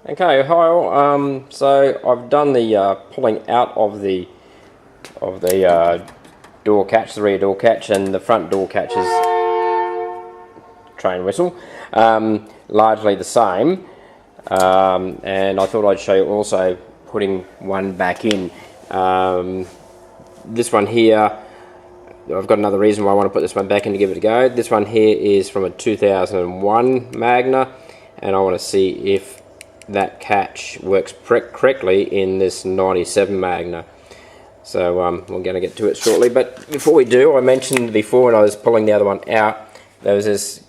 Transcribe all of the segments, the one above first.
Okay, hi all. So I've done the pulling out of the door catch, the rear door catch, and the front door catch's train whistle. Largely the same, and I thought I'd show you also putting one back in. This one here, I've got another reason why I want to put this one back in to give it a go. This one here is from a 2001 Magna, and I want to see if that catch works correctly in this 97 Magna. So we're going to get to it shortly, but before we do, I mentioned before when I was pulling the other one out, there was this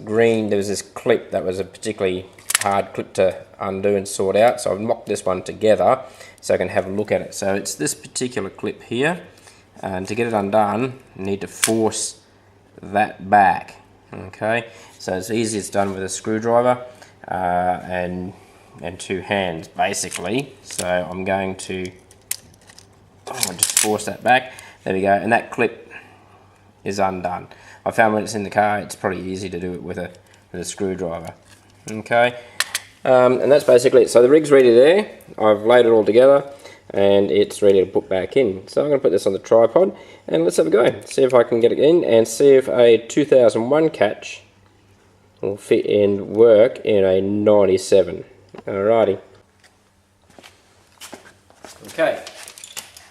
clip that was a particularly hard clip to undo and sort out, so I've mocked this one together so I can have a look at it. So it's this particular clip here, and to get it undone you need to force that back. Okay, so it's easy, it's done with a screwdriver and two hands basically. So I'm going to just force that back. There we go, and that clip is undone. I found when it's in the car it's pretty easy to do it with a screwdriver. Okay, and that's basically it. So the rig's ready there, I've laid it all together and it's ready to put back in. So I'm going to put this on the tripod and let's have a go, see if I can get it in and see if a 2001 catch will fit and work in a 97. Alrighty. Okay,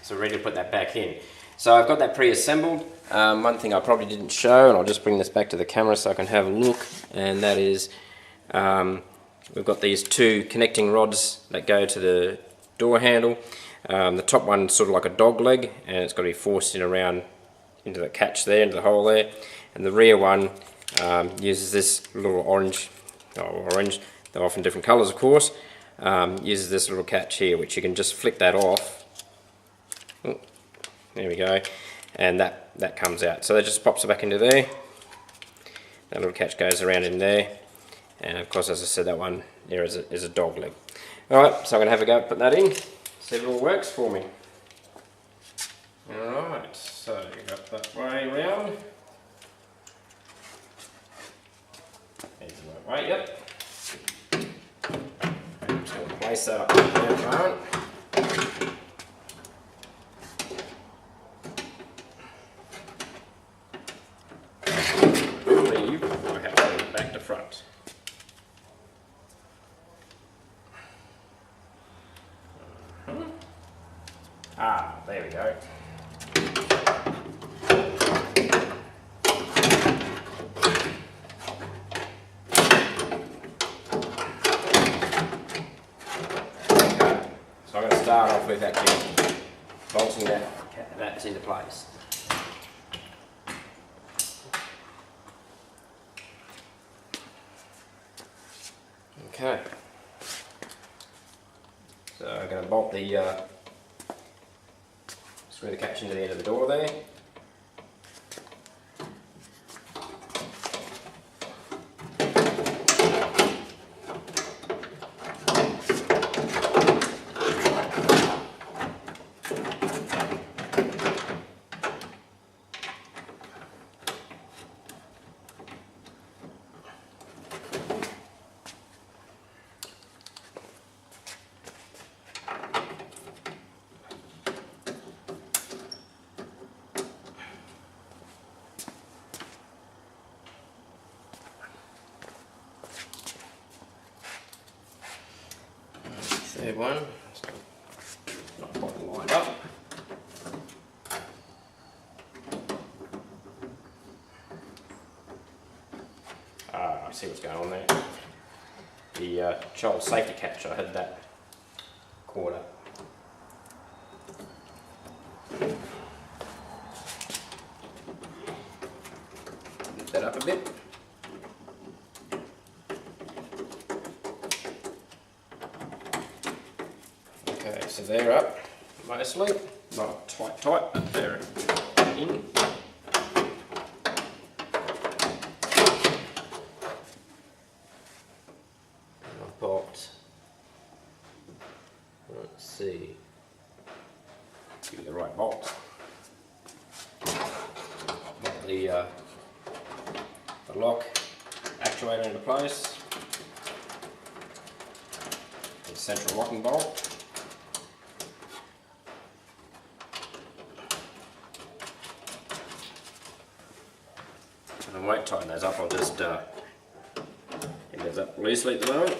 so ready to put that back in. So I've got that pre-assembled. One thing I probably didn't show, and I'll just bring this back to the camera so I can have a look, and that is we've got these two connecting rods that go to the door handle. The top one's sort of like a dog leg, and it's got to be forced in around into the catch there, into the hole there. And the rear one uses this little orange, they're often different colours of course, uses this little catch here, which you can just flick that off. Oh, there we go, and that comes out. So that just pops it back into there. That little catch goes around in there, and of course, as I said, that one there is a dog leg. Alright, so I'm going to have a go at putting that in, see if it all works for me. Alright, so you got that way round. There's the right way, yep. I'm just going to place that up there at the moment. I believe I have to go back to front. Ah, there we go. So I'm going to start off with actually bolting that into place. Okay. So I'm going to bolt the screw the catch into the end of the door there. Third one, not quite lined up. I see what's going on there. The child safety catch, I had that caught up. Lift that up a bit. Okay, so they're up mostly, not tight, but they're in. And I've got, let's see, give me the right bolt. Got the lock actuator into place. central locking bolt. And I won't tighten those up, I'll just get those up loosely at the moment.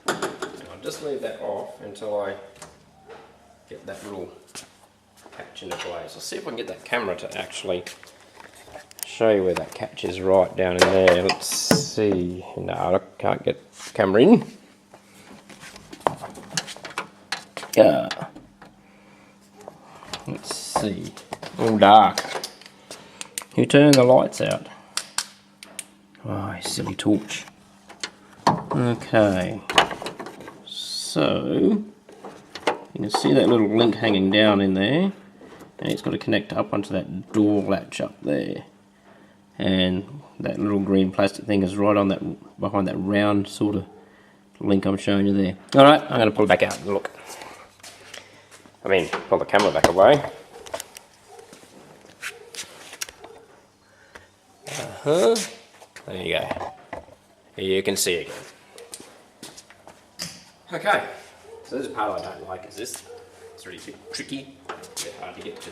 And I'll just leave that off until I get that little catch into place. I'll see if I can get that camera to actually show you where that catch is right down in there. Let's see. No, I can't get the camera in. Yeah. Let's see. All dark. Who turned the lights out? Oh, silly torch. Okay. So, you can see that little link hanging down in there. And it's got to connect up onto that door latch up there. And that little green plastic thing is right on that, behind that round sort of link I'm showing you there. Alright, I'm going to pull it back out and look. Pull the camera back away. There you go. Here you can see again. Okay, so this is the part I don't like, is this. It's really a bit tricky, a bit hard to get to.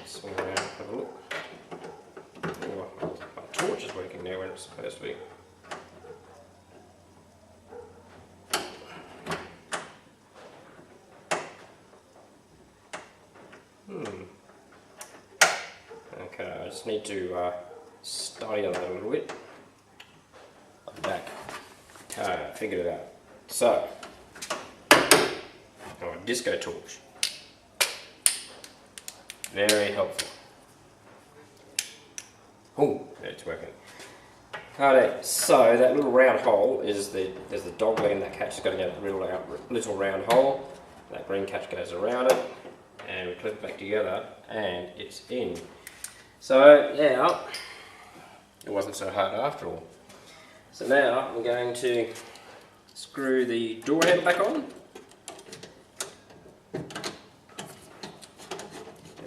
Swing around and have a look. Oh, my torch is working now when it's supposed to be. Okay, I just need to study on that a little bit. I'm back. Okay, I figured it out. So, a disco torch. Very helpful. Oh, it's working. Alright, so that little round hole is there's the dog leg and that catch has got to get a little round hole. That green catch goes around it, and we clip it back together, and it's in. So now, it wasn't so hard after all. So now I'm going to screw the door handle back on. In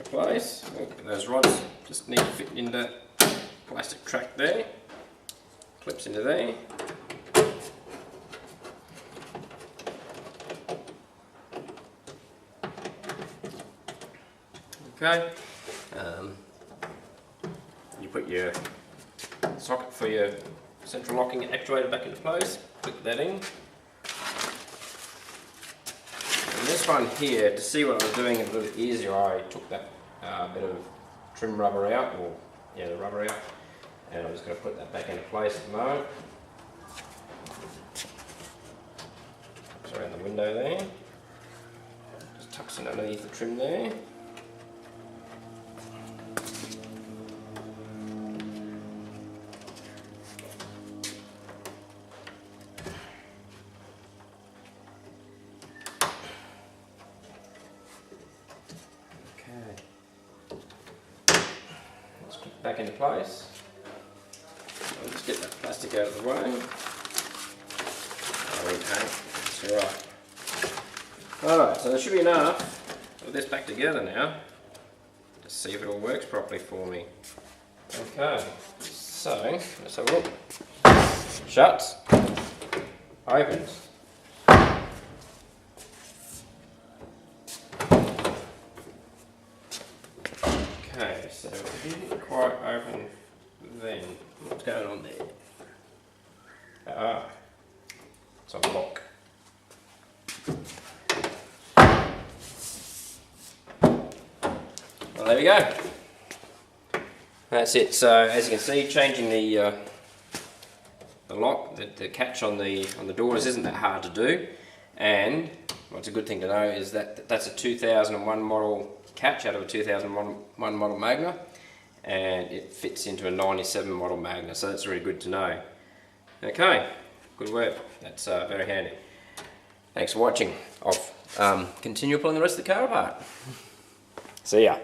place. Those rods just need to fit into that plastic track there. Clips into there. Okay. You put your socket for your central locking actuator back into place. Clip that in. And this one here, to see what I was doing a little bit easier, I took that bit of trim rubber out, or the rubber out, and I'm just going to put that back into place at the moment. Tucks around the window there. Just tucks in underneath the trim there. Back into place. I'll just get that plastic out of the way. It's alright. Alright, so there should be enough of this back together now. Just see if it all works properly for me. Okay, so let's have a look. Shuts. Opens. Okay, so it didn't quite open then. What's going on there? It's on lock. Well, there we go. That's it. So as you can see, changing the lock, the catch on the doors isn't that hard to do. And what's a good thing to know is that that's a 2001 model catch out of a 2001 model Magna, and it fits into a 97 model Magna, so that's really good to know. Okay, good work. That's very handy. Thanks for watching. I'll continue pulling the rest of the car apart. See ya.